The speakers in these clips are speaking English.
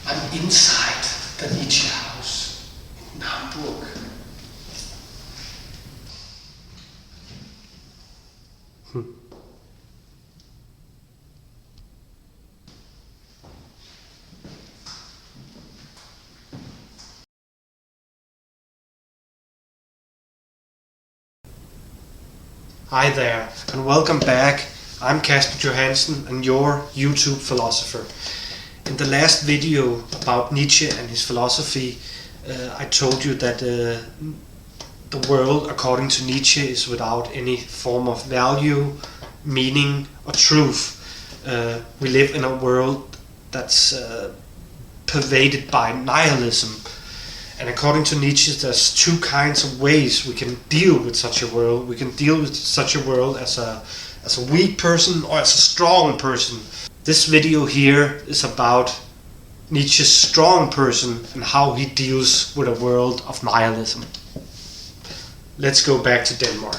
I'm inside the Nietzsche house in Hamburg. Hi there, and welcome back. I'm Kasper Johansen and your YouTube philosopher. In the last video about Nietzsche and his philosophy, I told you that the world, according to Nietzsche, is without any form of value, meaning, or truth. We live in a world that's pervaded by nihilism. And according to Nietzsche, there's two kinds of ways we can deal with such a world. We can deal with such a world as a weak person or as a strong person. This video here is about Nietzsche's strong person and how he deals with a world of nihilism. Let's go back to Denmark.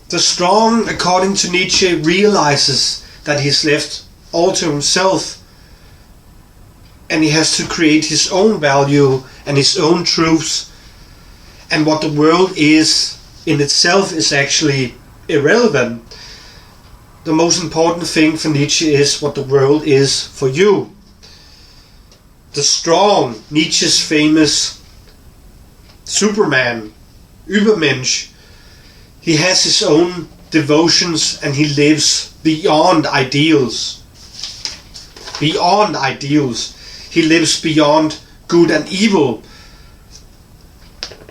The strong, according to Nietzsche, realizes that he's left all to himself and he has to create his own value and his own truths, and what the world is in itself is actually irrelevant. The most important thing for Nietzsche is what the world is for you. The strong, Nietzsche's famous Superman, Übermensch, he has his own devotions and he lives beyond ideals. Beyond ideals. He lives beyond good and evil.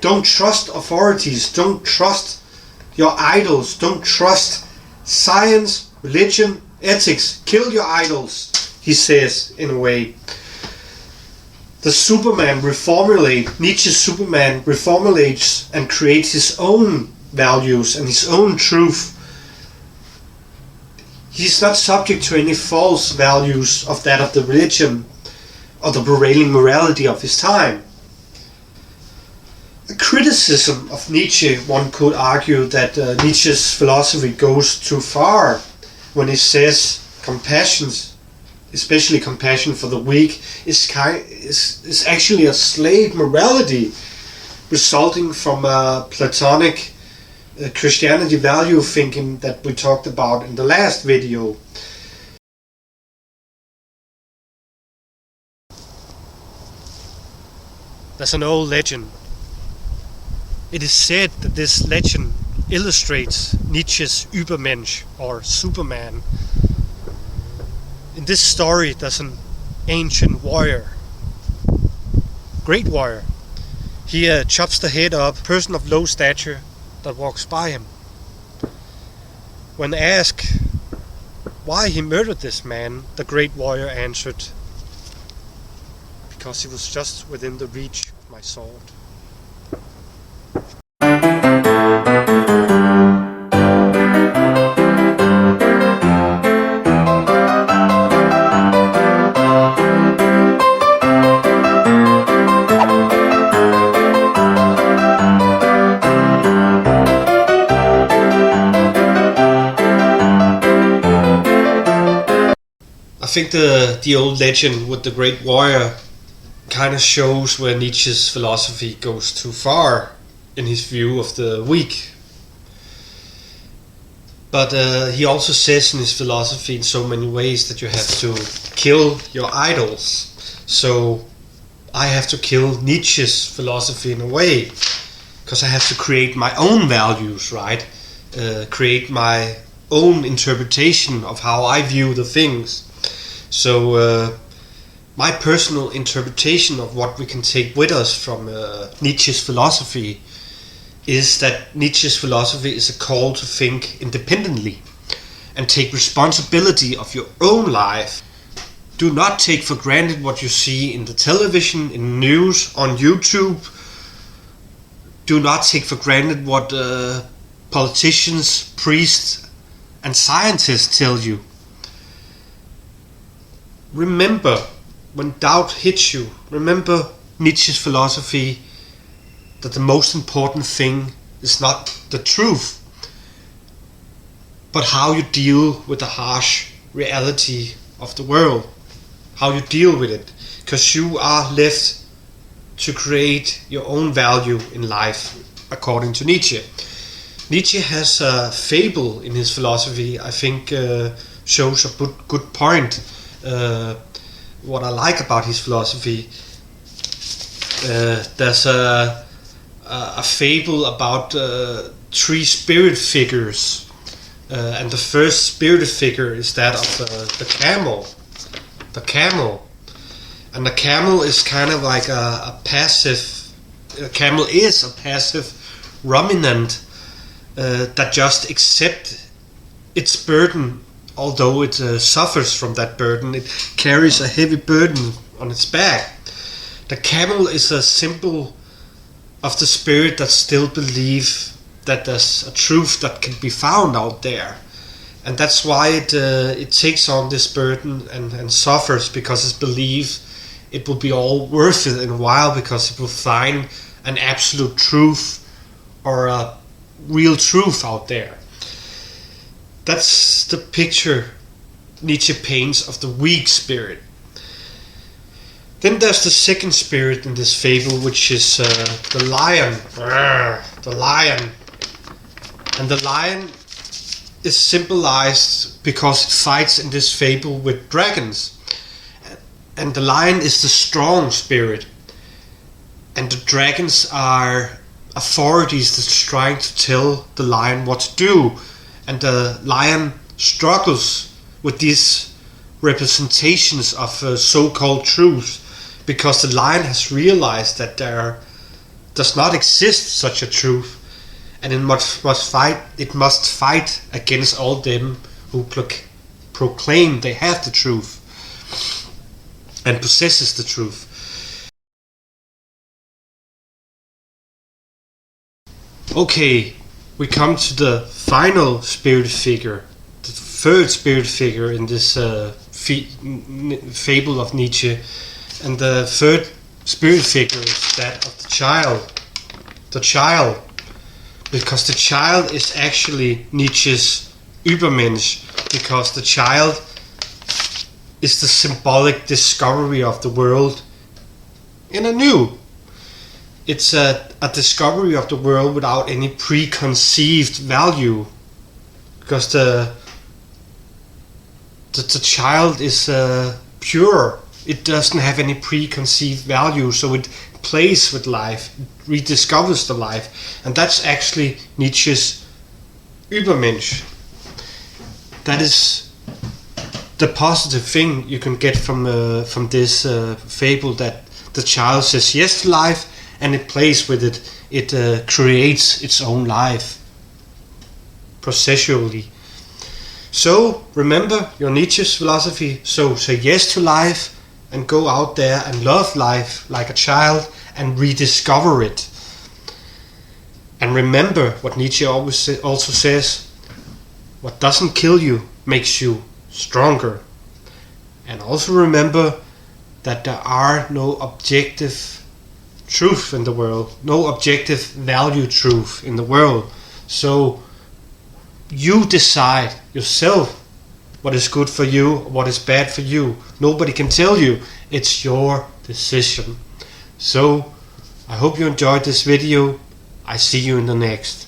Don't trust authorities. Don't trust your idols. Don't trust science, religion, ethics. Kill your idols, he says in a way. The Superman Nietzsche's Superman reformulates and creates his own values and his own truth. He's not subject to any false values of that of the religion or the prevailing morality of his time. A criticism of Nietzsche, one could argue that Nietzsche's philosophy goes too far when he says compassion, especially compassion for the weak, is actually a slave morality resulting from a Platonic Christianity value thinking that we talked about in the last video. There's an old legend. It is said that this legend illustrates Nietzsche's Übermensch or Superman. In this story there's an ancient warrior, great warrior. He chops the head of a person of low stature that walks by him. When asked why he murdered this man, the great warrior answered, "Because he was just within the reach of my sword." I think the old legend with the great warrior kind of shows where Nietzsche's philosophy goes too far in his view of the weak. But he also says in his philosophy in so many ways that you have to kill your idols. So I have to kill Nietzsche's philosophy in a way, because I have to create my own values, right? Create my own interpretation of how I view the things. So my personal interpretation of what we can take with us from Nietzsche's philosophy is that Nietzsche's philosophy is a call to think independently and take responsibility of your own life. Do not take for granted what you see in the television, in news, on YouTube. Do not take for granted what politicians, priests and scientists tell you. Remember when doubt hits you, remember Nietzsche's philosophy that the most important thing is not the truth, but how you deal with the harsh reality of the world, how you deal with it, because you are left to create your own value in life, according to Nietzsche. Nietzsche has a fable in his philosophy, I think shows a good point. What I like about his philosophy, there's a fable about three spirit figures, and the first spirit figure is that of the camel. The camel. And the camel is kind of like a passive. A camel is a passive ruminant that just accepts its burden, although it suffers from that burden. It carries a heavy burden on its back. The camel is a symbol of the spirit that still believes that there's a truth that can be found out there. And that's why it takes on this burden and suffers, because it believes it will be all worth it in a while, because it will find an absolute truth or a real truth out there. That's the picture Nietzsche paints of the weak spirit. Then there's the second spirit in this fable, which is the lion. The lion. And the lion is symbolized because it fights in this fable with dragons. And the lion is the strong spirit. And the dragons are authorities that's trying to tell the lion what to do. And the lion struggles with these representations of so-called truth, because the lion has realized that there does not exist such a truth, and it must fight against all them who proclaim they have the truth and possesses the truth. Okay, we come to the final spirit figure, the third spirit figure in this fable of Nietzsche. And the third spirit figure is that of the child. The child. Because the child is actually Nietzsche's Übermensch. Because the child is the symbolic discovery of the world in anew. It's a discovery of the world without any preconceived value. Because the child is pure. It doesn't have any preconceived value, so it plays with life, rediscovers the life, and that's actually Nietzsche's Übermensch. That is the positive thing you can get from this fable, that the child says yes to life and it plays with it. It creates its own life processually. So remember your Nietzsche's philosophy. So say yes to life and go out there and love life like a child and rediscover it. And remember what Nietzsche also says: what doesn't kill you makes you stronger. And also remember that there are no objective truth in the world, no objective value truth in the world. So you decide yourself what is good for you, what is bad for you. Nobody can tell you. It's your decision. So I hope you enjoyed this video. I see you in the next.